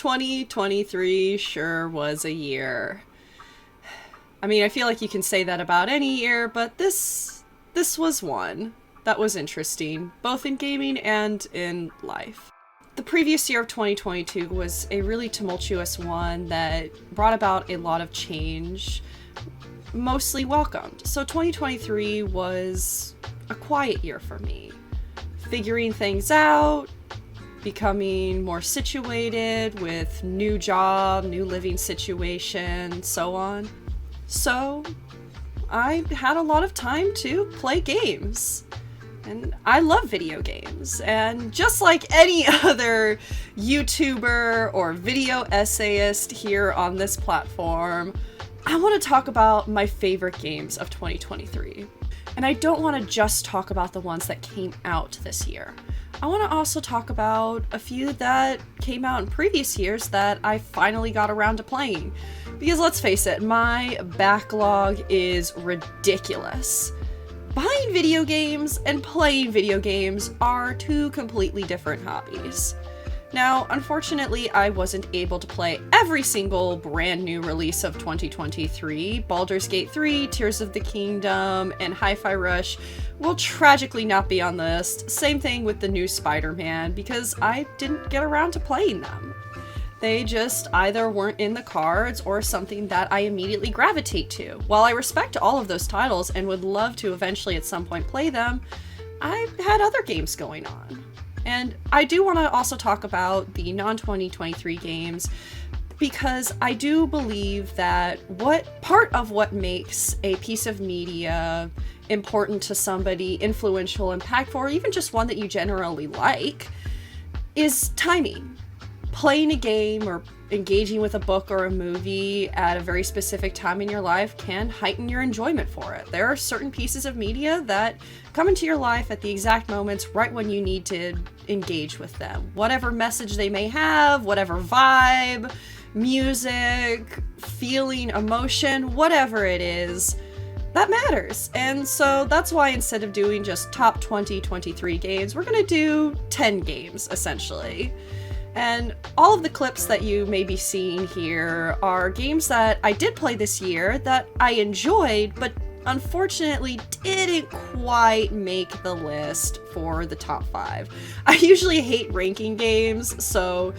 2023 sure was a year. I mean, I feel like you can say that about any year, but this was one that was interesting, both in gaming and in life. The previous year of 2022 was a really tumultuous one that brought about a lot of change, mostly welcomed. So 2023 was a quiet year for me. Figuring things out, becoming more situated with new job, new living situation, so on. So I had a lot of time to play games. And I love video games, and just like any other YouTuber or video essayist here on this platform, I want to talk about my favorite games of 2023. And I don't want to just talk about the ones that came out this year. I want to also talk about a few that came out in previous years that I finally got around to playing. Because let's face it, my backlog is ridiculous. Buying video games and playing video games are two completely different hobbies. Now, unfortunately, I wasn't able to play every single brand new release of 2023. Baldur's Gate 3, Tears of the Kingdom, and Hi-Fi Rush will tragically not be on the list. Same thing with the new Spider-Man, because I didn't get around to playing them. They just either weren't in the cards or something that I immediately gravitate to. While I respect all of those titles and would love to eventually at some point play them, I had other games going on. And I do want to also talk about the non-2023 games, because I do believe that part of what makes a piece of media important to somebody, influential, impactful, or even just one that you generally like, is timing. Playing a game or engaging with a book or a movie at a very specific time in your life can heighten your enjoyment for it. There are certain pieces of media that come into your life at the exact moments right when you need to engage with them. Whatever message they may have, whatever vibe, music, feeling, emotion, whatever it is, that matters. And so that's why instead of doing just top 2023 games, we're going to do 10 games, essentially. And all of the clips that you may be seeing here are games that I did play this year that I enjoyed, but unfortunately didn't quite make the list for the top 5. I usually hate ranking games, so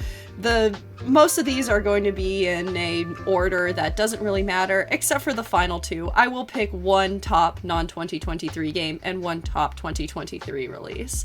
most of these are going to be in an order that doesn't really matter, except for the final 2. I will pick one top non-2023 game and one top 2023 release.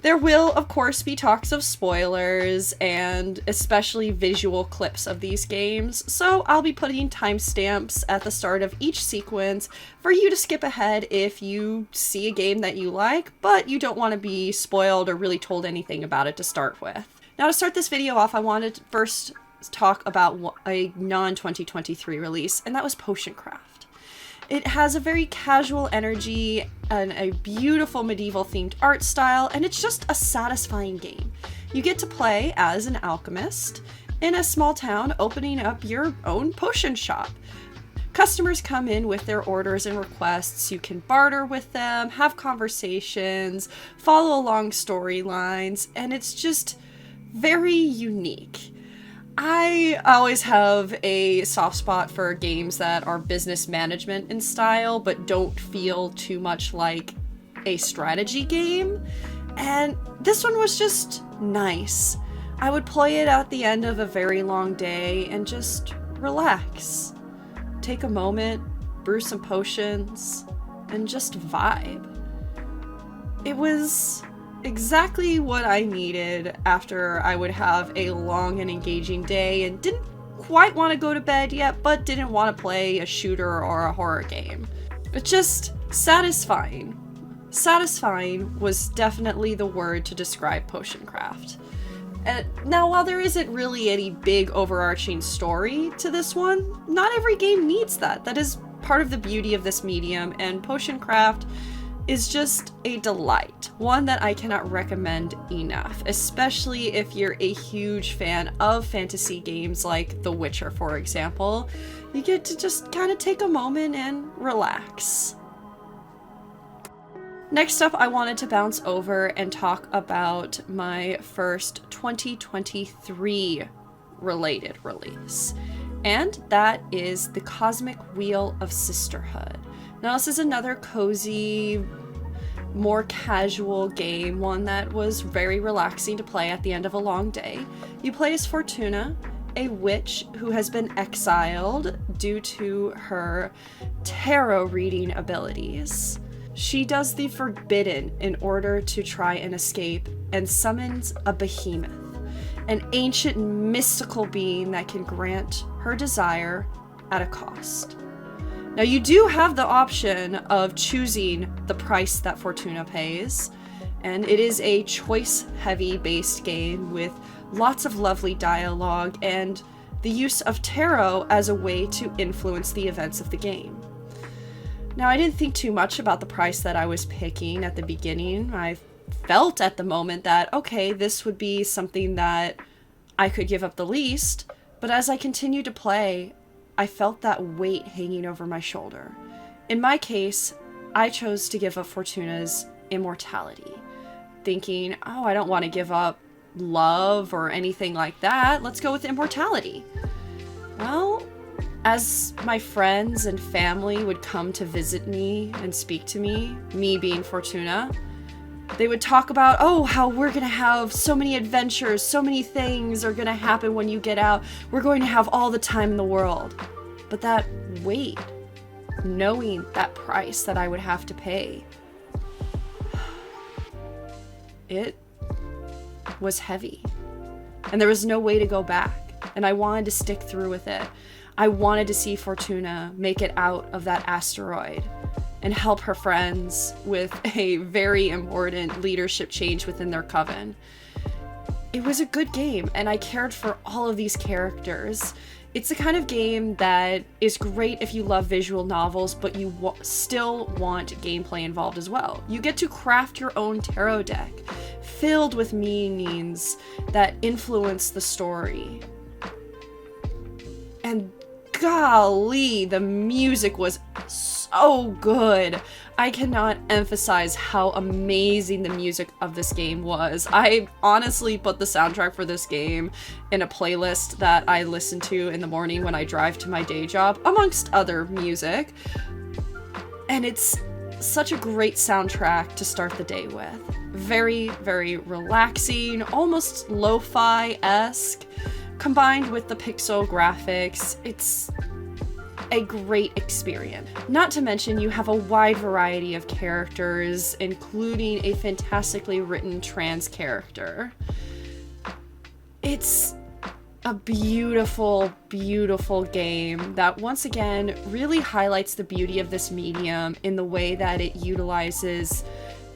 There will, of course, be talks of spoilers and especially visual clips of these games, so I'll be putting timestamps at the start of each sequence for you to skip ahead if you see a game that you like, but you don't want to be spoiled or really told anything about it to start with. Now, to start this video off, I wanted to first talk about a non-2023 release, and that was Potion Craft. It has a very casual energy and a beautiful medieval themed art style, and it's just a satisfying game. You get to play as an alchemist in a small town opening up your own potion shop. Customers come in with their orders and requests. You can barter with them, have conversations, follow along storylines, and it's just very unique. I always have a soft spot for games that are business management in style, but don't feel too much like a strategy game. And this one was just nice. I would play it at the end of a very long day and just relax. Take a moment, brew some potions, and just vibe. It was exactly what I needed after I would have a long and engaging day and didn't quite want to go to bed yet, but didn't want to play a shooter or a horror game. But just satisfying. Satisfying was definitely the word to describe Potion Craft. Now, while there isn't really any big overarching story to this one, not every game needs that. That is part of the beauty of this medium, and Potion Craft is just a delight. One that I cannot recommend enough, especially if you're a huge fan of fantasy games like The Witcher, for example. You get to just kind of take a moment and relax. Next up, I wanted to bounce over and talk about my first 2023 related release. And that is the Cosmic Wheel of Sisterhood. Now, this is another cozy, more casual game, one that was very relaxing to play at the end of a long day. You play as Fortuna, a witch who has been exiled due to her tarot reading abilities. She does the forbidden in order to try and escape, and summons a behemoth, an ancient mystical being that can grant her desire at a cost. Now, you do have the option of choosing the price that Fortuna pays, and it is a choice-heavy based game with lots of lovely dialogue and the use of tarot as a way to influence the events of the game. Now, I didn't think too much about the price that I was picking at the beginning. I felt at the moment that, okay, this would be something that I could give up the least, but as I continued to play, I felt that weight hanging over my shoulder. In my case, I chose to give up Fortuna's immortality, thinking, oh, I don't want to give up love or anything like that. Let's go with immortality. Well, as my friends and family would come to visit me and speak to me being Fortuna, they would talk about, oh, how we're going to have so many adventures, so many things are going to happen when you get out. We're going to have all the time in the world. But that weight, knowing that price that I would have to pay, it was heavy. And there was no way to go back. And I wanted to stick through with it. I wanted to see Fortuna make it out of that asteroid and help her friends with a very important leadership change within their coven. It was a good game, and I cared for all of these characters. It's the kind of game that is great if you love visual novels, but you still want gameplay involved as well. You get to craft your own tarot deck, filled with meanings that influence the story. And golly, the music was so good. I cannot emphasize how amazing the music of this game was. I honestly put the soundtrack for this game in a playlist that I listen to in the morning when I drive to my day job, amongst other music. And it's such a great soundtrack to start the day with. Very, very relaxing, almost lo-fi-esque, combined with the pixel graphics. It's a great experience. Not to mention, you have a wide variety of characters, including a fantastically written trans character. It's a beautiful, beautiful game that once again really highlights the beauty of this medium in the way that it utilizes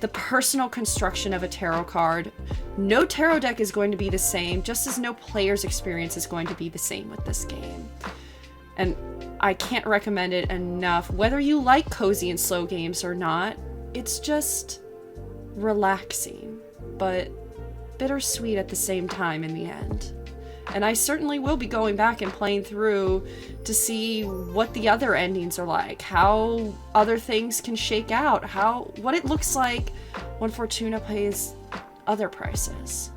the personal construction of a tarot card. No tarot deck is going to be the same, just as no player's experience is going to be the same with this game. And I can't recommend it enough. Whether you like cozy and slow games or not, it's just relaxing, but bittersweet at the same time in the end. And I certainly will be going back and playing through to see what the other endings are like, how other things can shake out, what it looks like when Fortuna pays other prices.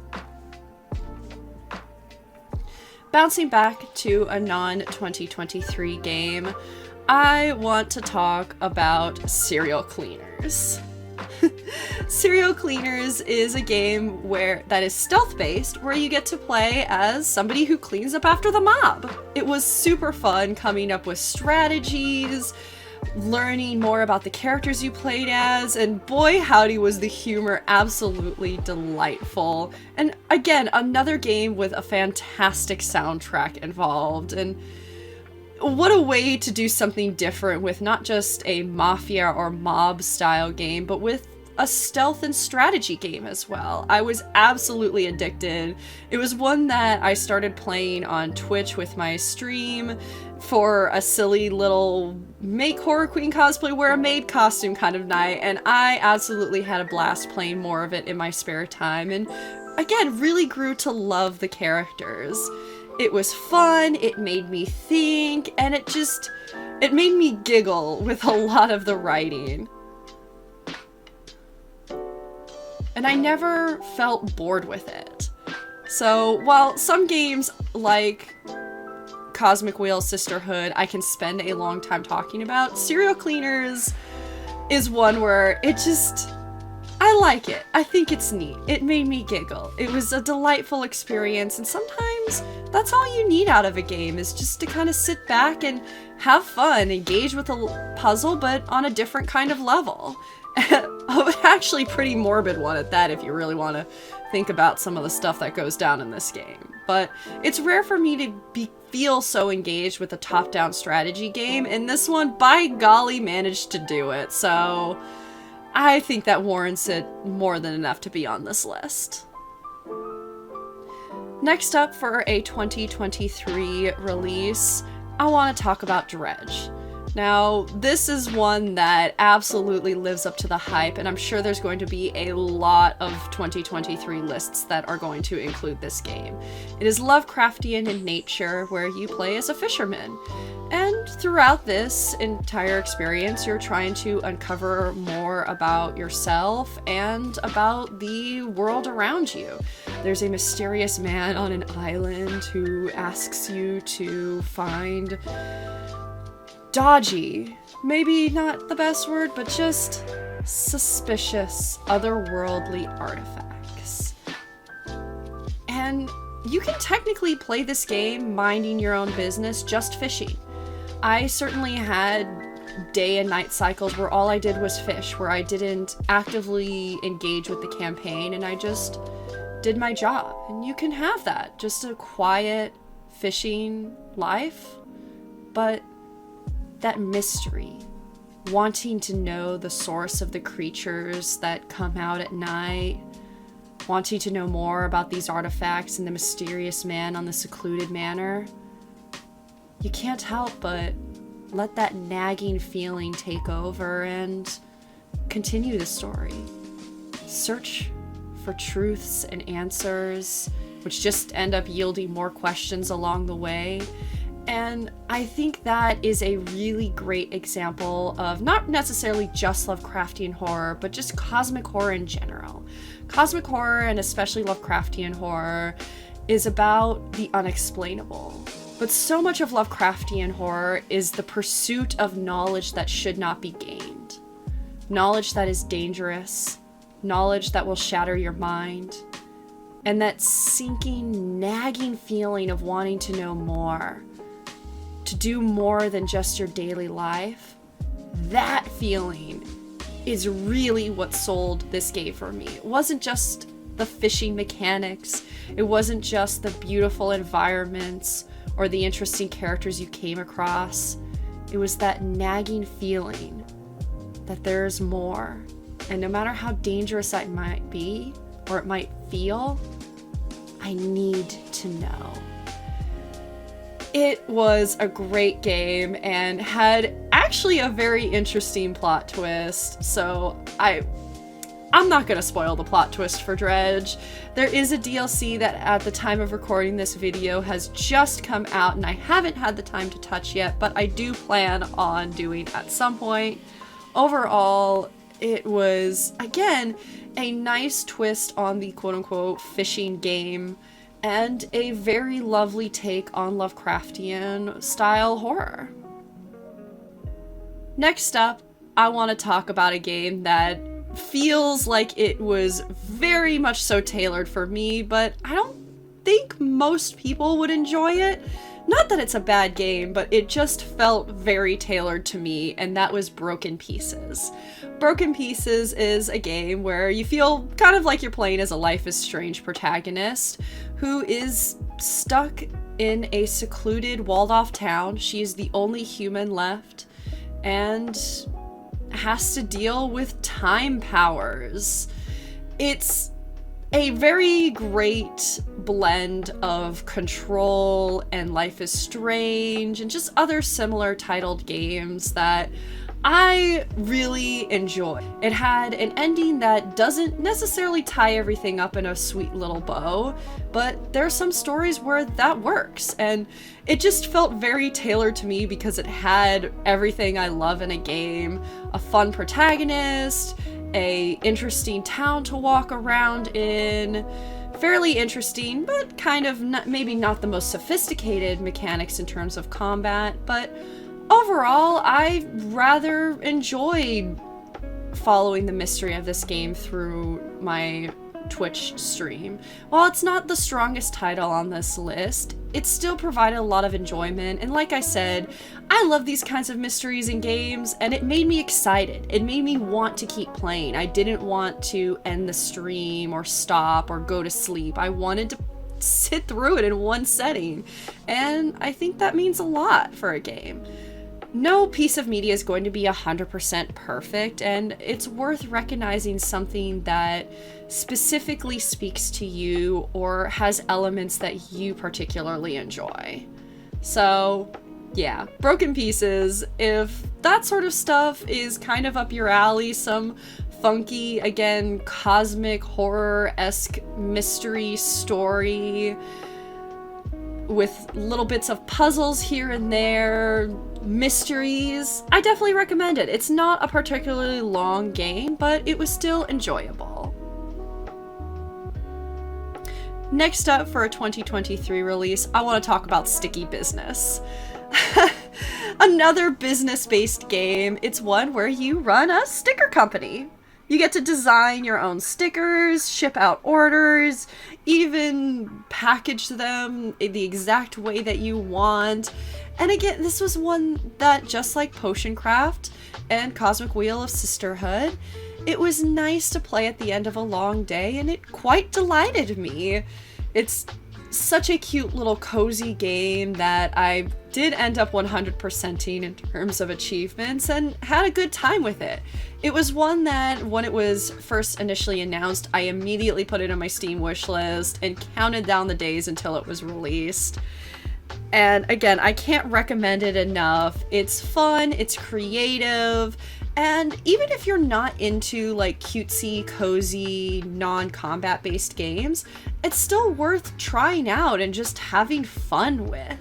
Bouncing back to a non-2023 game, I want to talk about Serial Cleaners. Serial Cleaners is a game that is stealth-based, where you get to play as somebody who cleans up after the mob. It was super fun coming up with strategies, learning more about the characters you played as, and boy howdy was the humor absolutely delightful. And again, another game with a fantastic soundtrack involved, and what a way to do something different with not just a mafia or mob style game, but with a stealth and strategy game as well. I was absolutely addicted. It was one that I started playing on Twitch with my stream for a silly little make horror queen cosplay, wear a maid costume kind of night, and I absolutely had a blast playing more of it in my spare time, and again, really grew to love the characters. It was fun, it made me think, and it made me giggle with a lot of the writing. And I never felt bored with it. So while some games like Cosmic Wheel Sisterhood I can spend a long time talking about, Serial Cleaners is one where I like it. I think it's neat. It made me giggle. It was a delightful experience, and sometimes that's all you need out of a game, is just to kind of sit back and have fun, engage with a puzzle, but on a different kind of level. Actually pretty morbid one at that, if you really want to think about some of the stuff that goes down in this game. But it's rare for me to feel so engaged with a top-down strategy game, and this one, by golly, managed to do it. So I think that warrants it more than enough to be on this list. Next up, for a 2023 release, I want to talk about Dredge. Now, this is one that absolutely lives up to the hype, and I'm sure there's going to be a lot of 2023 lists that are going to include this game. It is Lovecraftian in nature, where you play as a fisherman. And throughout this entire experience, you're trying to uncover more about yourself and about the world around you. There's a mysterious man on an island who asks you to find dodgy, maybe not the best word, but just suspicious, otherworldly artifacts. And you can technically play this game minding your own business, just fishing. I certainly had day and night cycles where all I did was fish, where I didn't actively engage with the campaign and I just did my job. And you can have that, just a quiet fishing life, but that mystery, wanting to know the source of the creatures that come out at night, wanting to know more about these artifacts and the mysterious man on the secluded manor, you can't help but let that nagging feeling take over and continue the story. Search for truths and answers, which just end up yielding more questions along the way. And I think that is a really great example of not necessarily just Lovecraftian horror, but just cosmic horror in general. Cosmic horror, and especially Lovecraftian horror, is about the unexplainable. But so much of Lovecraftian horror is the pursuit of knowledge that should not be gained. Knowledge that is dangerous, knowledge that will shatter your mind, and that sinking, nagging feeling of wanting to know more. To do more than just your daily life, that feeling is really what sold this game for me. It wasn't just the fishing mechanics, it wasn't just the beautiful environments or the interesting characters you came across. It was that nagging feeling that there's more. And no matter how dangerous it might be, or it might feel, I need to know. It was a great game and had actually a very interesting plot twist, so I'm not gonna spoil the plot twist for Dredge. There is a DLC that at the time of recording this video has just come out and I haven't had the time to touch yet, but I do plan on doing at some point. Overall, it was, again, a nice twist on the quote-unquote fishing game, and a very lovely take on Lovecraftian style horror. Next up, I want to talk about a game that feels like it was very much so tailored for me, but I don't think most people would enjoy it. Not that it's a bad game, but it just felt very tailored to me, and that was Broken Pieces. Broken Pieces is a game where you feel kind of like you're playing as a Life is Strange protagonist who is stuck in a secluded, walled-off town. She's the only human left and has to deal with time powers. It's a very great blend of Control and Life is Strange and just other similar titled games that I really enjoy. It had an ending that doesn't necessarily tie everything up in a sweet little bow, but there are some stories where that works, and it just felt very tailored to me because it had everything I love in a game: a fun protagonist, a interesting town to walk around in, Fairly interesting, but kind of maybe not the most sophisticated mechanics in terms of combat, but overall, I rather enjoyed following the mystery of this game through my Twitch stream. While it's not the strongest title on this list, it still provided a lot of enjoyment, and like I said, I love these kinds of mysteries in games, and it made me excited. It made me want to keep playing. I didn't want to end the stream or stop or go to sleep. I wanted to sit through it in one setting, and I think that means a lot for a game. No piece of media is going to be 100% perfect, and it's worth recognizing something that specifically speaks to you or has elements that you particularly enjoy. So, yeah, Broken Pieces, if that sort of stuff is kind of up your alley, some funky, again, cosmic horror-esque mystery story with little bits of puzzles here and there, mysteries, I definitely recommend it. It's not a particularly long game, but it was still enjoyable. Next up for a 2023 release, I want to talk about Sticky Business. Another business-based game. It's one where you run a sticker company. You get to design your own stickers, ship out orders, even package them in the exact way that you want. And again, this was one that, just like Potion Craft and Cosmic Wheel of Sisterhood, it was nice to play at the end of a long day, and it quite delighted me. It's such a cute little cozy game that I did end up 100%ing in terms of achievements and had a good time with it. It was one that, when it was first initially announced, I immediately put it on my Steam wishlist and counted down the days until it was released. And again, I can't recommend it enough. It's fun, it's creative, and even if you're not into like cutesy, cozy, non-combat based games, it's still worth trying out and just having fun with.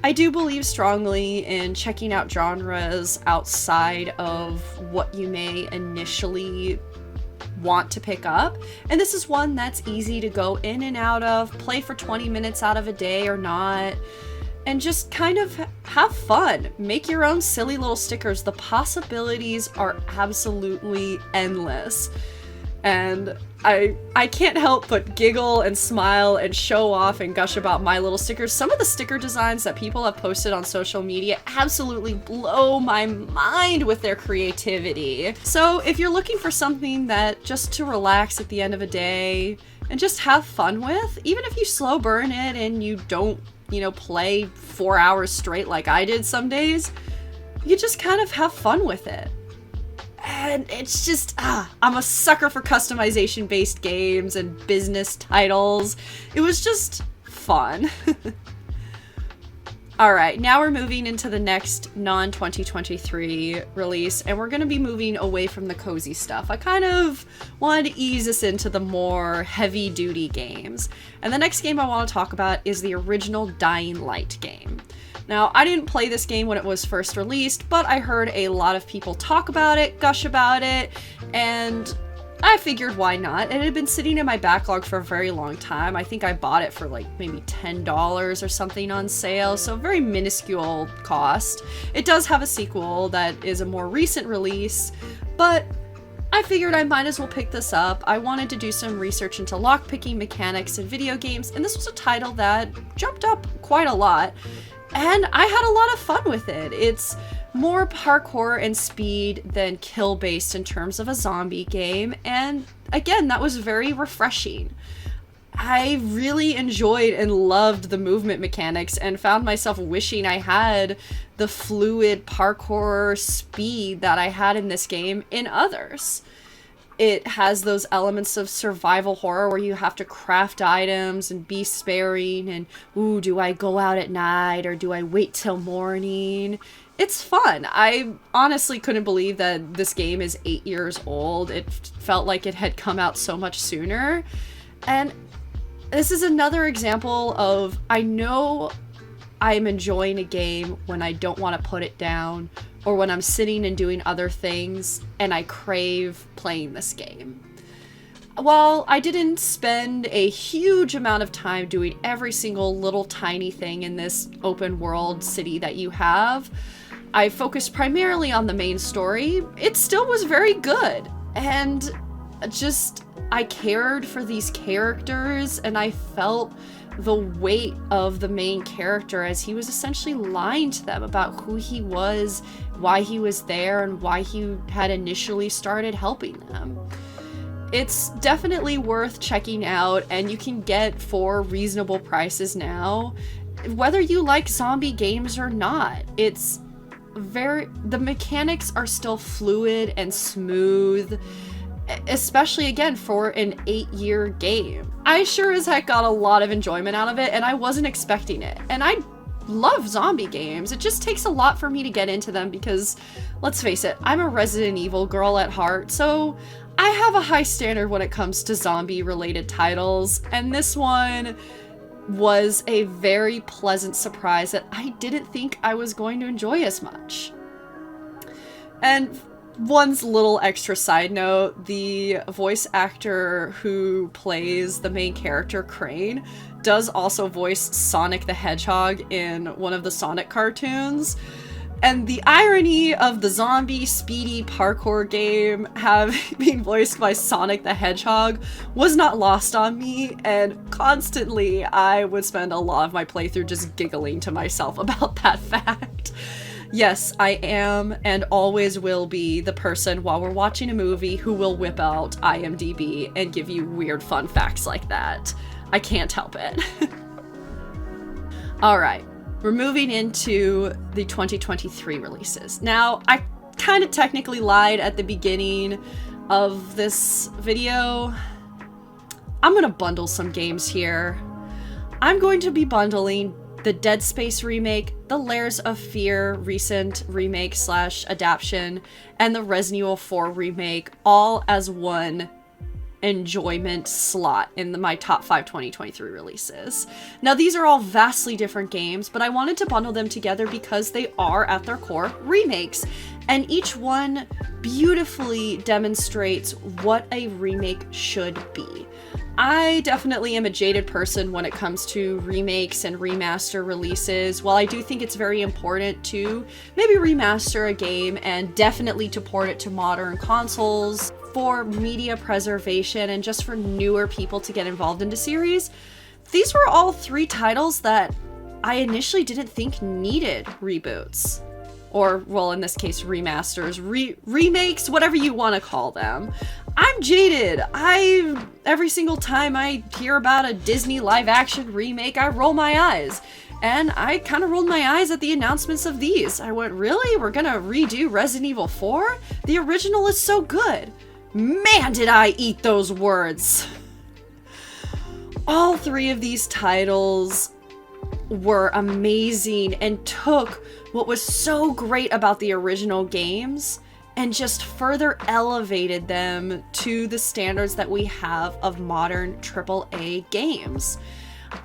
I do believe strongly in checking out genres outside of what you may initially want to pick up, and this is one that's easy to go in and out of, play for 20 minutes out of a day or not, and just kind of have fun. Make your own silly little stickers. The possibilities are absolutely endless. And I can't help but giggle and smile and show off and gush about my little stickers. Some of the sticker designs that people have posted on social media absolutely blow my mind with their creativity. So if you're looking for something that just to relax at the end of a day and just have fun with, even if you slow burn it and you don't, play 4 hours straight like I did some days, you just kind of have fun with it. And it's just, I'm a sucker for customization-based games and business titles. It was just fun. Alright, now we're moving into the next non-2023 release, and we're going to be moving away from the cozy stuff. I kind of wanted to ease us into the more heavy-duty games. And the next game I want to talk about is the original Dying Light game. Now, I didn't play this game when it was first released, but I heard a lot of people talk about it, gush about it, and I figured why not. It had been sitting in my backlog for a very long time. I think I bought it for like maybe $10 or something on sale, so very minuscule cost. It does have a sequel that is a more recent release, but I figured I might as well pick this up. I wanted to do some research into lockpicking mechanics in video games, and this was a title that jumped up quite a lot. And I had a lot of fun with it. It's more parkour and speed than kill-based in terms of a zombie game, and again, that was very refreshing. I really enjoyed and loved the movement mechanics and found myself wishing I had the fluid parkour speed that I had in this game in others. It has those elements of survival horror where you have to craft items and be sparing and, ooh, do I go out at night or do I wait till morning? It's fun. I honestly couldn't believe that this game is 8 years old. It felt like it had come out so much sooner. And this is another example of, I know I'm enjoying a game when I don't want to put it down, or when I'm sitting and doing other things and I crave playing this game. while I didn't spend a huge amount of time doing every single little tiny thing in this open world city that you have, I focused primarily on the main story. It still was very good. And just, I cared for these characters, and I felt the weight of the main character as he was essentially lying to them about who he was, why he was there, and why he had initially started helping them. It's definitely worth checking out, and you can get for reasonable prices now, whether you like zombie games or not. The mechanics are still fluid and smooth, especially again for an 8-year game. I sure as heck got a lot of enjoyment out of it, and I wasn't expecting it. And I love zombie games. It just takes a lot for me to get into them because, let's face it, I'm a Resident Evil girl at heart, so I have a high standard when it comes to zombie related titles, and this one was a very pleasant surprise that I didn't think I was going to enjoy as much. And one little extra side note, the voice actor who plays the main character, Crane, does also voice Sonic the Hedgehog in one of the Sonic cartoons. And the irony of the zombie speedy parkour game being voiced by Sonic the Hedgehog was not lost on me, and constantly I would spend a lot of my playthrough just giggling to myself about that fact. Yes, I am and always will be the person while we're watching a movie who will whip out IMDb and give you weird fun facts like that. I can't help it. Alright. We're moving into the 2023 releases. Now, I kind of technically lied at the beginning of this video. I'm going to bundle some games here. I'm going to be bundling the Dead Space remake, the Layers of Fear recent remake / adaptation, and the Resident Evil 4 remake all as one enjoyment slot in my top 5 2023 releases. Now, these are all vastly different games, but I wanted to bundle them together because they are at their core remakes, and each one beautifully demonstrates what a remake should be. I definitely am a jaded person when it comes to remakes and remaster releases. While I do think it's very important to maybe remaster a game and definitely to port it to modern consoles for media preservation and just for newer people to get involved into series, these were all 3 titles that I initially didn't think needed reboots. Or, well, in this case, remasters, remakes, whatever you want to call them. I'm jaded. Every single time I hear about a Disney live-action remake, I roll my eyes. And I kind of rolled my eyes at the announcements of these. I went, really? We're gonna redo Resident Evil 4? The original is so good. Man, did I eat those words. All 3 of these titles were amazing and took what was so great about the original games and just further elevated them to the standards that we have of modern AAA games.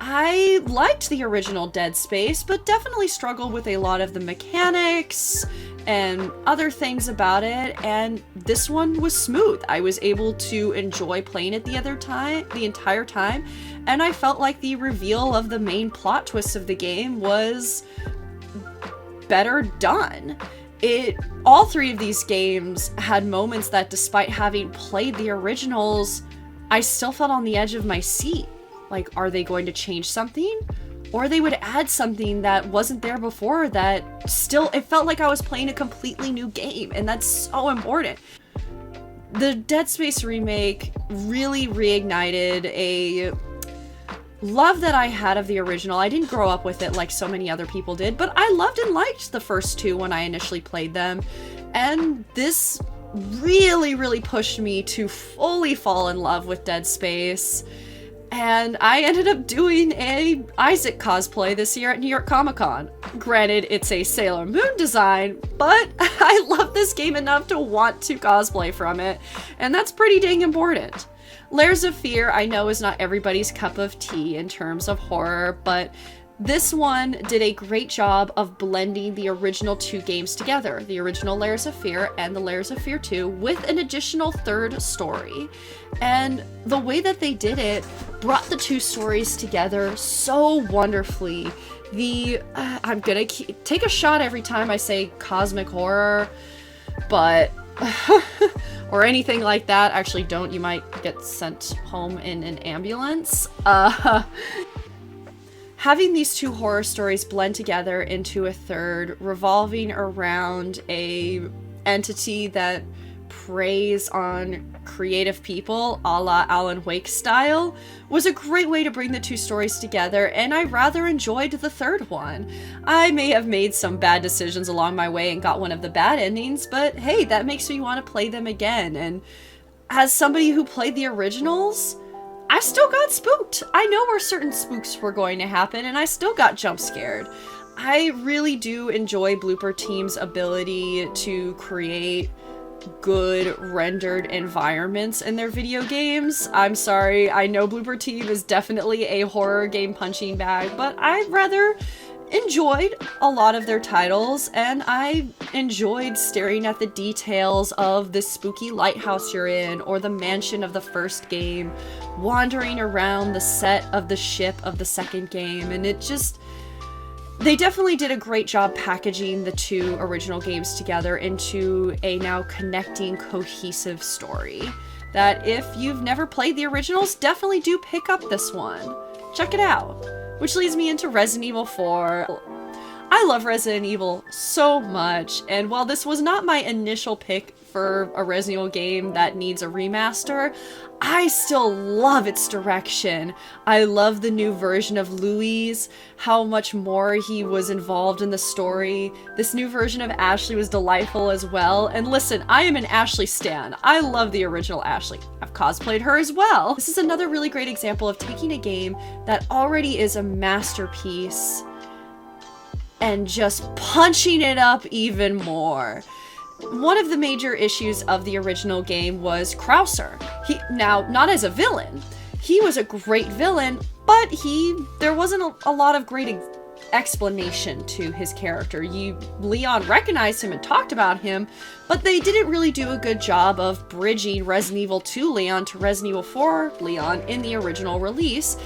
I liked the original Dead Space, but definitely struggled with a lot of the mechanics and other things about it, and this one was smooth. I was able to enjoy playing it the entire time, and I felt like the reveal of the main plot twist of the game was better done. All 3 of these games had moments that, despite having played the originals, I still felt on the edge of my seat. Like, are they going to change something? Or they would add something that wasn't there before that still, it felt like I was playing a completely new game, and that's so important. The Dead Space remake really reignited a love that I had of the original. I didn't grow up with it like so many other people did, but I loved and liked the first 2 when I initially played them, and this really, really pushed me to fully fall in love with Dead Space. And I ended up doing a Isaac cosplay this year at New York Comic Con. Granted, it's a Sailor Moon design, but I love this game enough to want to cosplay from it, and that's pretty dang important. Layers of Fear, I know, is not everybody's cup of tea in terms of horror, but This one did a great job of blending the original 2 games together, the original Layers of Fear and the Layers of Fear 2, with an additional 3rd story. And the way that they did it brought the 2 stories together so wonderfully. I'm gonna take a shot every time I say cosmic horror, but or anything like that. Actually, don't. You might get sent home in an ambulance. Having these 2 horror stories blend together into a 3rd, revolving around a entity that preys on creative people, a la Alan Wake style, was a great way to bring the 2 stories together, and I rather enjoyed the 3rd one. I may have made some bad decisions along my way and got one of the bad endings, but hey, that makes me want to play them again, and as somebody who played the originals, I still got spooked. I know where certain spooks were going to happen, and I still got jump scared. I really do enjoy Blooper Team's ability to create good rendered environments in their video games. I'm sorry, I know Blooper Team is definitely a horror game punching bag, but I rather enjoyed a lot of their titles, and I enjoyed staring at the details of the spooky lighthouse you're in, or the mansion of the first game, wandering around the set of the ship of the second game, and they definitely did a great job packaging the 2 original games together into a now connecting, cohesive story that if you've never played the originals, definitely do pick up this one. Check it out. Which leads me into Resident Evil 4. I love Resident Evil so much, and while this was not my initial pick for a Resident Evil game that needs a remaster, I still love its direction. I love the new version of Louis, how much more he was involved in the story. This new version of Ashley was delightful as well, and listen, I am an Ashley stan. I love the original Ashley. I've cosplayed her as well. This is another really great example of taking a game that already is a masterpiece and just punching it up even more. One of the major issues of the original game was Krauser. Now, not as a villain. He was a great villain, but there wasn't a lot of great explanation to his character. Leon recognized him and talked about him, but they didn't really do a good job of bridging Resident Evil 2 Leon to Resident Evil 4 Leon in the original release.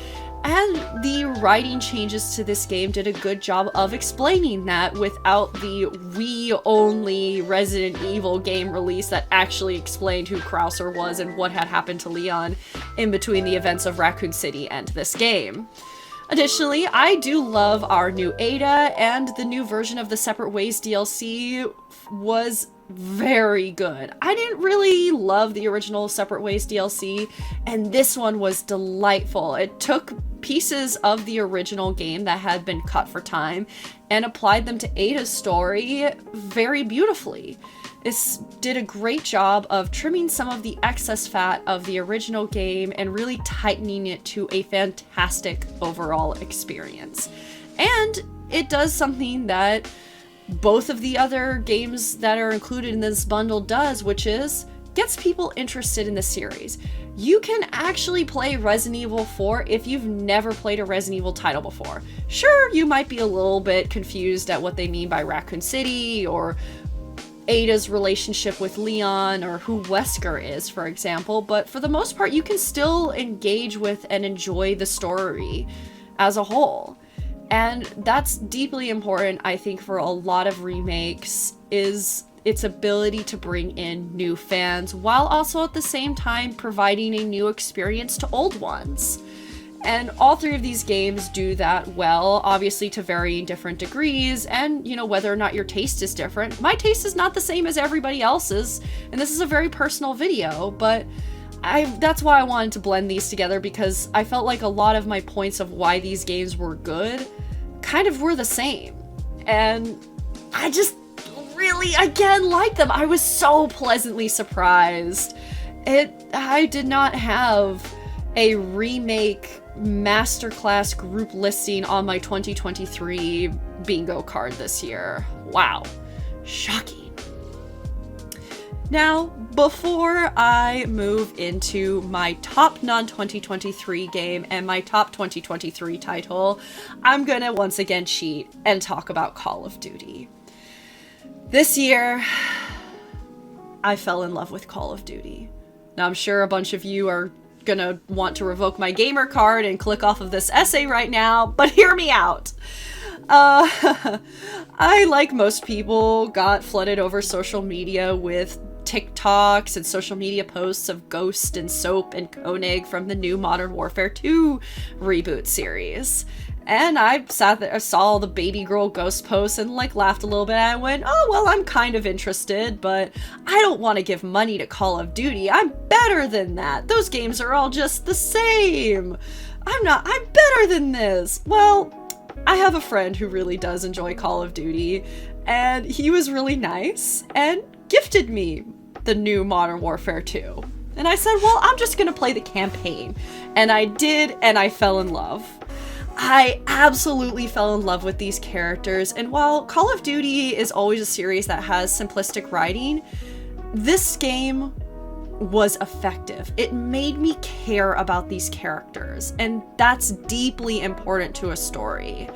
And the writing changes to this game did a good job of explaining that without the Wii-only Resident Evil game release that actually explained who Krauser was and what had happened to Leon in between the events of Raccoon City and this game. Additionally, I do love our new Ada, and the new version of the Separate Ways DLC was very good. I didn't really love the original Separate Ways DLC, and this one was delightful. It took pieces of the original game that had been cut for time and applied them to Ada's story very beautifully. This did a great job of trimming some of the excess fat of the original game and really tightening it to a fantastic overall experience. And it does something that both of the other games that are included in this bundle does, which is gets people interested in the series. You can actually play Resident Evil 4 if you've never played a Resident Evil title before. Sure, you might be a little bit confused at what they mean by Raccoon City, or Ada's relationship with Leon, or who Wesker is, for example, but for the most part, you can still engage with and enjoy the story as a whole. And that's deeply important, I think, for a lot of remakes, is its ability to bring in new fans, while also at the same time providing a new experience to old ones. And all 3 of these games do that well, obviously to varying different degrees, and, you know, whether or not your taste is different. My taste is not the same as everybody else's, and this is a very personal video, but that's why I wanted to blend these together, because I felt like a lot of my points of why these games were good kind of were the same. And I just really, again, like them. I was so pleasantly surprised. I did not have a remake masterclass group listing on my 2023 bingo card this year. Wow. Shocking. Now, before I move into my top non-2023 game and my top 2023 title, I'm gonna once again cheat and talk about Call of Duty. This year, I fell in love with Call of Duty. Now, I'm sure a bunch of you are gonna want to revoke my gamer card and click off of this essay right now, but hear me out. I, like most people, got flooded over social media with TikToks and social media posts of Ghost and Soap and Koenig from the new Modern Warfare 2 reboot series. And I sat there, I saw the baby girl Ghost posts and like laughed a little bit. And I went, oh, well, I'm kind of interested, but I don't want to give money to Call of Duty. I'm better than that. Those games are all just the same. I'm better than this. Well, I have a friend who really does enjoy Call of Duty, and he was really nice and gifted me the new Modern Warfare 2. And I said, well, I'm just gonna play the campaign. And I did, and I fell in love. I absolutely fell in love with these characters, and while Call of Duty is always a series that has simplistic writing, this game was effective. It made me care about these characters, and that's deeply important to a story,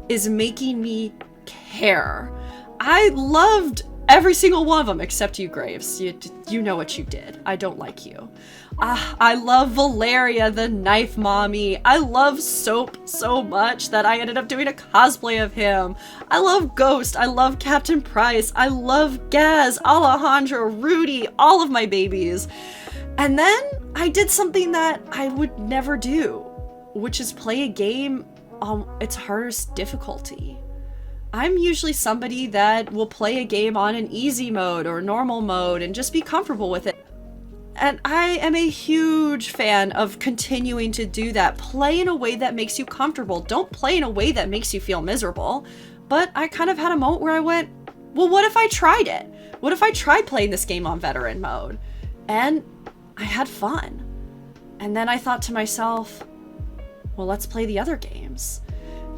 is making me care. I loved every single one of them except you, Graves. You know what you did. I don't like you. I love Valeria, the knife mommy. I love Soap so much that I ended up doing a cosplay of him. I love Ghost. I love Captain Price. I love Gaz, Alejandro, Rudy, all of my babies. And then I did something that I would never do, which is play a game on its hardest difficulty. I'm usually somebody that will play a game on an easy mode or normal mode and just be comfortable with it. And I am a huge fan of continuing to do that. Play in a way that makes you comfortable. Don't play in a way that makes you feel miserable. But I kind of had a moment where I went, well, what if I tried it? What if I tried playing this game on veteran mode? And I had fun. And then I thought to myself, well, let's play the other games.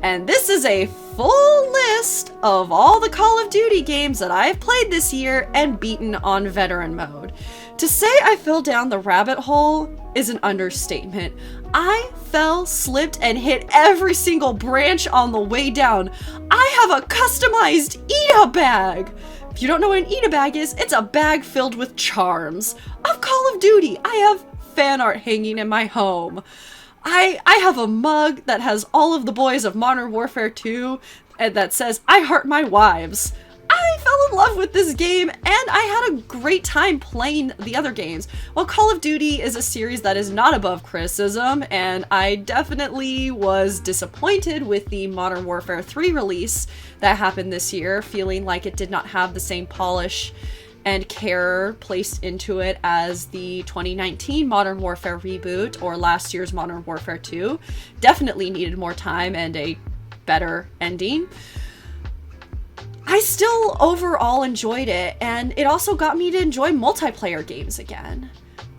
And this is a full list of all the Call of Duty games that I've played this year and beaten on veteran mode. To say I fell down the rabbit hole is an understatement. I fell, slipped, and hit every single branch on the way down. I have a customized Ida bag. If you don't know what an Ida bag is, it's a bag filled with charms of Call of Duty. I have fan art hanging in my home. I have a mug that has all of the boys of Modern Warfare 2 and that says, I heart my wives. I fell in love with this game, and I had a great time playing the other games. While Call of Duty is a series that is not above criticism, and I definitely was disappointed with the Modern Warfare 3 release that happened this year, feeling like it did not have the same polish and care placed into it as the 2019 Modern Warfare reboot or last year's Modern Warfare 2. Definitely needed more time and a better ending. I still overall enjoyed it, and it also got me to enjoy multiplayer games again.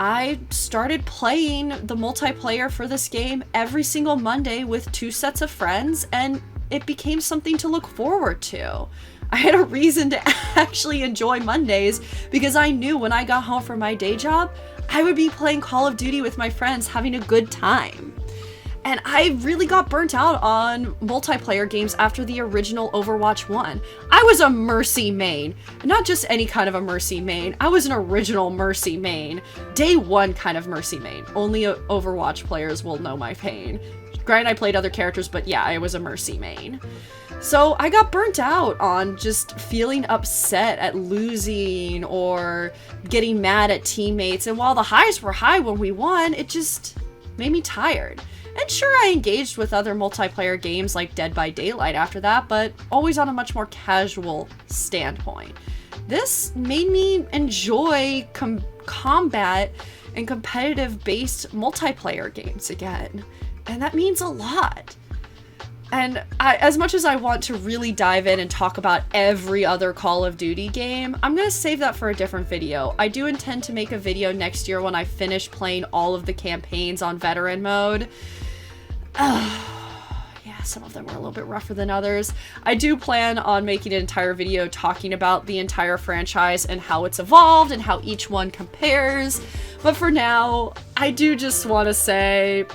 I started playing the multiplayer for this game every single Monday with 2 sets of friends, and it became something to look forward to. I had a reason to actually enjoy Mondays because I knew when I got home from my day job, I would be playing Call of Duty with my friends, having a good time. And I really got burnt out on multiplayer games after the original Overwatch 1. I was a Mercy main. Not just any kind of a Mercy main. I was an original Mercy main. Day 1 kind of Mercy main. Only Overwatch players will know my pain. Granted, I played other characters, but yeah, I was a Mercy main. So I got burnt out on just feeling upset at losing or getting mad at teammates. And while the highs were high when we won, it just made me tired. And sure, I engaged with other multiplayer games like Dead by Daylight after that, but always on a much more casual standpoint. This made me enjoy combat and competitive-based multiplayer games again. And that means a lot. And as much as I want to really dive in and talk about every other Call of Duty game, I'm going to save that for a different video. I do intend to make a video next year when I finish playing all of the campaigns on veteran mode. Yeah, yeah, some of them were a little bit rougher than others. I do plan on making an entire video talking about the entire franchise and how it's evolved and how each one compares. But for now, I do just want to say,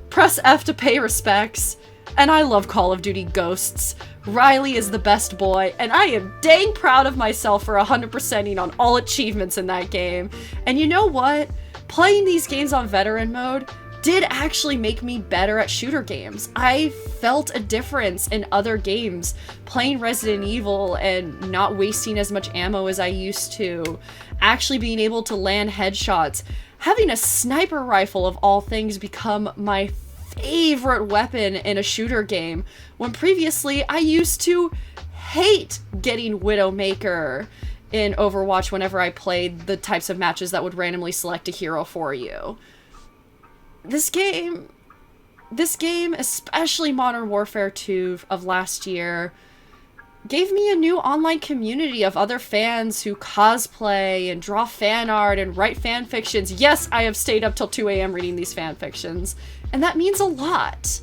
press F to pay respects. And I love Call of Duty Ghosts. Riley is the best boy, and I am dang proud of myself for 100%ing on all achievements in that game. And you know what? Playing these games on veteran mode did actually make me better at shooter games. I felt a difference in other games, playing Resident Evil and not wasting as much ammo as I used to, actually being able to land headshots, having a sniper rifle of all things become my favorite weapon in a shooter game, when previously I used to hate getting Widowmaker in Overwatch whenever I played the types of matches that would randomly select a hero for you. This game, especially Modern Warfare 2 of last year, gave me a new online community of other fans who cosplay and draw fan art and write fan fictions. Yes, I have stayed up till 2 a.m. reading these fan fictions, and that means a lot.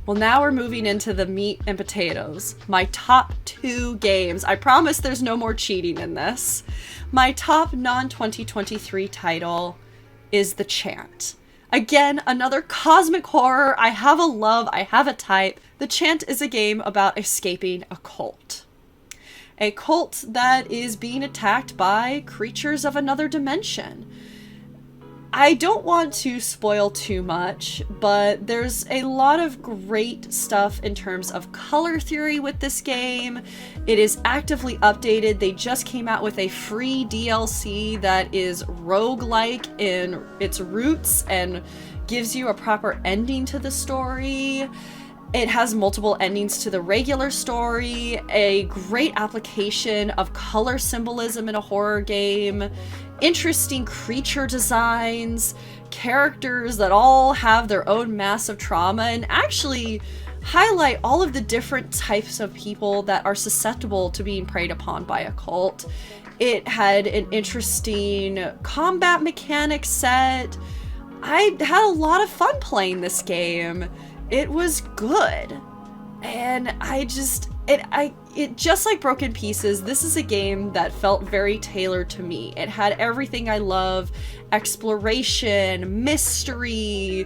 Well, now we're moving into the meat and potatoes. My top 2 games. I promise there's no more cheating in this. My top non-2023 title is The Chant. Again, another cosmic horror. I have a love, I have a type. The Chant is a game about escaping a cult. A cult that is being attacked by creatures of another dimension. I don't want to spoil too much, but there's a lot of great stuff in terms of color theory with this game. It is actively updated. They just came out with a free DLC that is roguelike in its roots and gives you a proper ending to the story. It has multiple endings to the regular story, a great application of color symbolism in a horror game, interesting creature designs, characters that all have their own massive trauma, and actually highlight all of the different types of people that are susceptible to being preyed upon by a cult. It had an interesting combat mechanic set. I had a lot of fun playing this game. It was good. And it just like Broken Pieces, this is a game that felt very tailored to me. It had everything I love: exploration, mystery,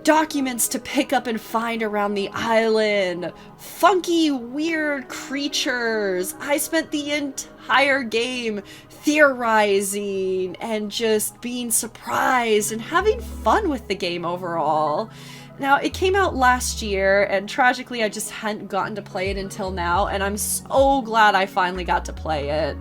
documents to pick up and find around the island, funky, weird creatures. I spent the entire game theorizing and just being surprised and having fun with the game overall. Now, it came out last year, and tragically I just hadn't gotten to play it until now, and I'm so glad I finally got to play it.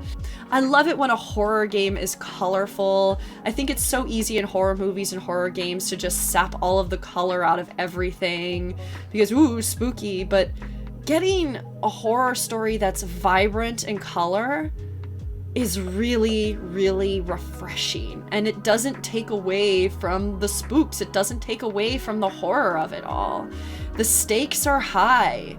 I love it when a horror game is colorful. I think it's so easy in horror movies and horror games to just sap all of the color out of everything, because, ooh, spooky, but getting a horror story that's vibrant in color is really, really refreshing. And it doesn't take away from the spooks. It doesn't take away from the horror of it all. The stakes are high.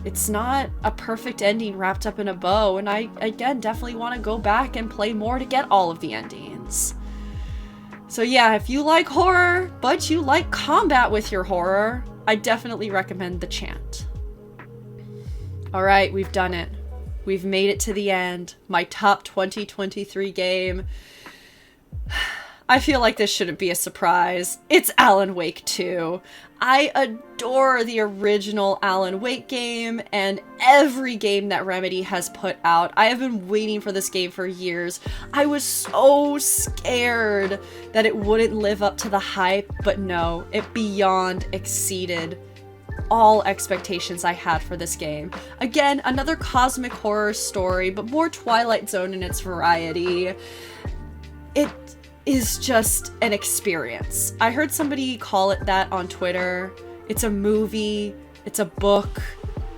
It's not a perfect ending wrapped up in a bow. And I, again, definitely want to go back and play more to get all of the endings. So yeah, if you like horror, but you like combat with your horror, I definitely recommend The Chant. All right, we've done it. We've made it to the end. My top 2023 game. I feel like this shouldn't be a surprise. It's Alan Wake 2. I adore the original Alan Wake game and every game that Remedy has put out. I have been waiting for this game for years. I was so scared that it wouldn't live up to the hype, but no, it beyond exceeded all expectations I had for this game. Again, another cosmic horror story, but more Twilight Zone in its variety. It is just an experience. I heard somebody call it that on Twitter. It's a movie, it's a book,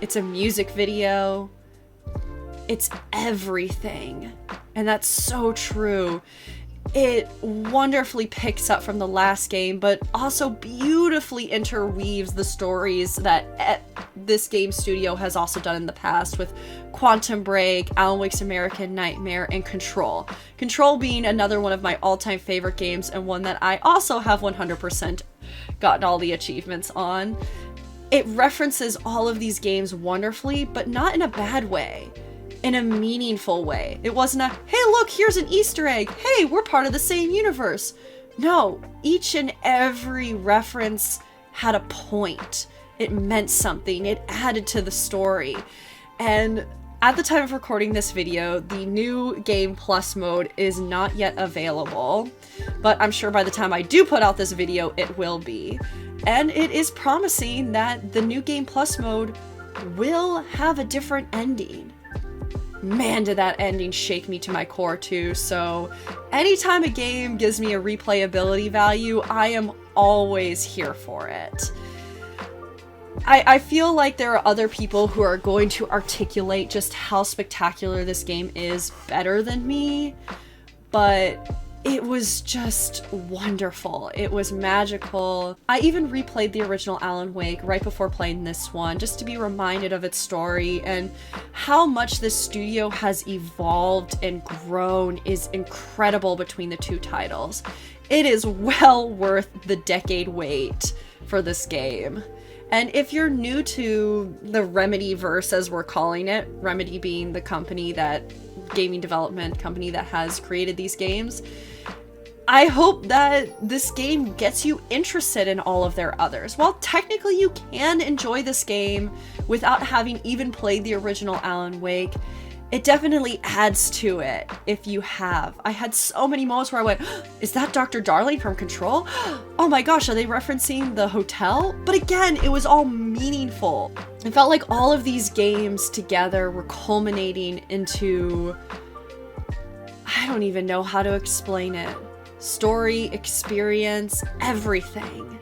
it's a music video. It's everything. And that's so true. It wonderfully picks up from the last game, but also beautifully interweaves the stories that this game studio has also done in the past with Quantum Break, Alan Wake's American Nightmare, and Control. Control being another one of my all-time favorite games, and one that I also have 100% gotten all the achievements on. It references all of these games wonderfully, but not in a bad way. In a meaningful way. It wasn't a, hey look, here's an Easter egg, hey, we're part of the same universe. No, each and every reference had a point. It meant something. It added to the story. And at the time of recording this video, the new Game Plus mode is not yet available, but I'm sure by the time I do put out this video, it will be. And it is promising that the new Game Plus mode will have a different ending. Man, did that ending shake me to my core too, so anytime a game gives me a replayability value, I am always here for it. I feel like there are other people who are going to articulate just how spectacular this game is better than me, but it was just wonderful. It was magical. I even replayed the original Alan Wake right before playing this one, just to be reminded of its story, and how much this studio has evolved and grown is incredible between the two titles. It is well worth the decade wait for this game. And if you're new to the Remedy-verse, as we're calling it, Remedy being the company that, gaming development company that has created these games, I hope that this game gets you interested in all of their others. While technically you can enjoy this game without having even played the original Alan Wake, it definitely adds to it if you have. I had so many moments where I went, is that Dr. Darling from Control? Oh my gosh, are they referencing the hotel? But again, it was all meaningful. It felt like all of these games together were culminating into, I don't even know how to explain it. Story, experience, everything.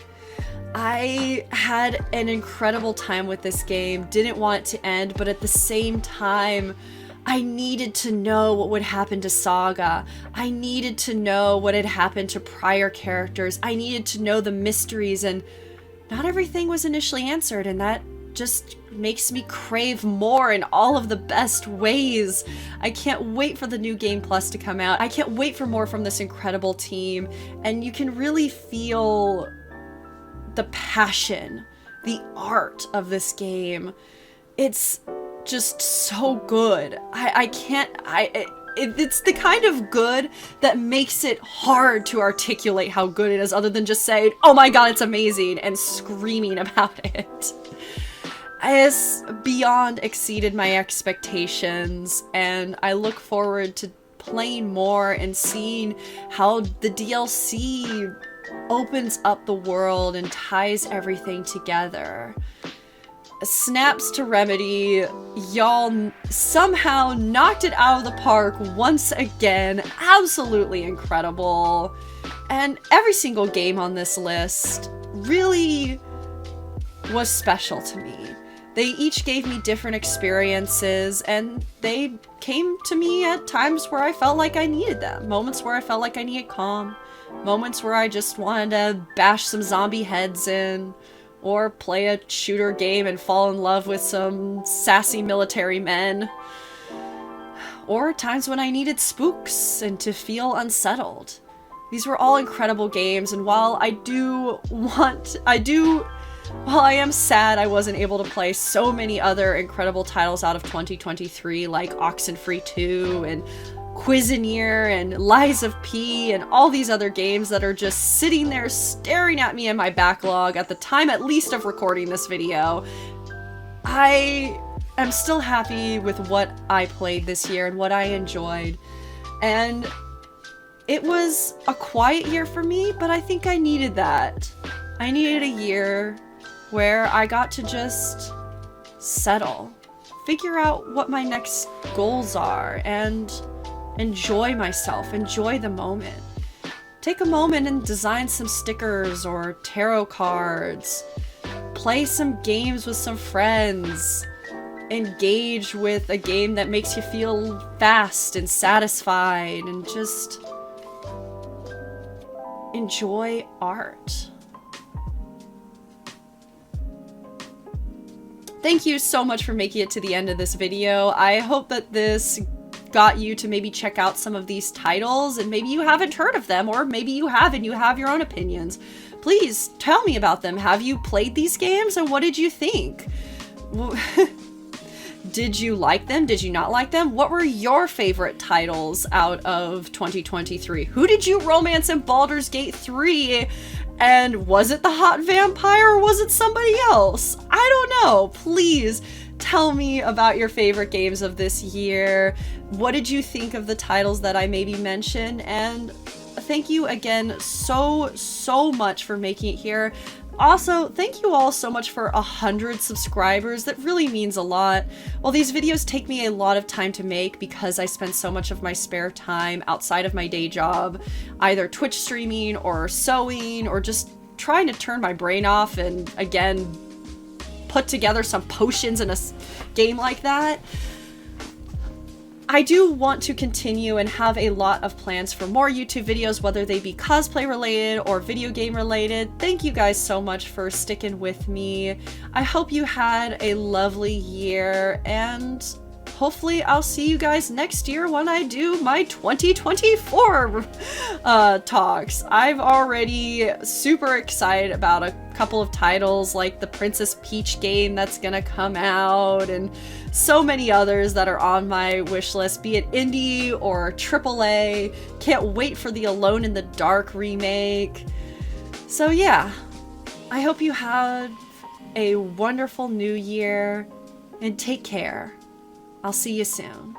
I had an incredible time with this game, didn't want it to end, but at the same time, I needed to know what would happen to Saga. I needed to know what had happened to prior characters. I needed to know the mysteries, and not everything was initially answered, and that just makes me crave more in all of the best ways. I can't wait for the new Game Plus to come out. I can't wait for more from this incredible team, and you can really feel the passion, the art of this game. It's just so good. It's the kind of good that makes it hard to articulate how good it is, other than just saying, oh my god, it's amazing, and screaming about it. It's beyond exceeded my expectations, and I look forward to playing more and seeing how the DLC opens up the world and ties everything together. Snaps to Remedy, y'all somehow knocked it out of the park once again. Absolutely incredible. And every single game on this list really was special to me. They each gave me different experiences, and they came to me at times where I felt like I needed them. Moments where I felt like I needed calm. Moments where I just wanted to bash some zombie heads in, or play a shooter game and fall in love with some sassy military men. Or times when I needed spooks and to feel unsettled. These were all incredible games, and while I am sad I wasn't able to play so many other incredible titles out of 2023, like Oxenfree 2 and Cuisinier and Lies of P and all these other games that are just sitting there staring at me in my backlog at the time at least of recording this video, I am still happy with what I played this year and what I enjoyed. And it was a quiet year for me, but I think I needed that. I needed a year where I got to just settle, figure out what my next goals are, and enjoy myself, enjoy the moment. Take a moment and design some stickers or tarot cards, play some games with some friends, engage with a game that makes you feel fast and satisfied, and just enjoy art. thank you so much for making it to the end of this video. I hope that this got you to maybe check out some of these titles, and maybe you haven't heard of them, or maybe you have and you have your own opinions. Please tell me about them. Have you played these games, and what did you think? Did you like them? Did you not like them? What were your favorite titles out of 2023? Who did you romance in Baldur's Gate 3? And was it the hot vampire, or was it somebody else? I don't know. Please tell me about your favorite games of this year. What did you think of the titles that I maybe mentioned? And thank you again so much for making it here. Also, thank you all so much for 100 subscribers. That really means a lot. Well, these videos take me a lot of time to make because I spend so much of my spare time outside of my day job, either Twitch streaming or sewing or just trying to turn my brain off and, again, put together some potions in a game like that. I do want to continue and have a lot of plans for more YouTube videos, whether they be cosplay related or video game related. Thank you guys so much for sticking with me. I hope you had a lovely year, and hopefully I'll see you guys next year when I do my 2024 talks. I'm already super excited about a couple of titles like the Princess Peach game that's gonna come out, and so many others that are on my wish list, be it indie or AAA. Can't wait for the Alone in the Dark remake. So yeah, I hope you have a wonderful new year, and take care. I'll see you soon.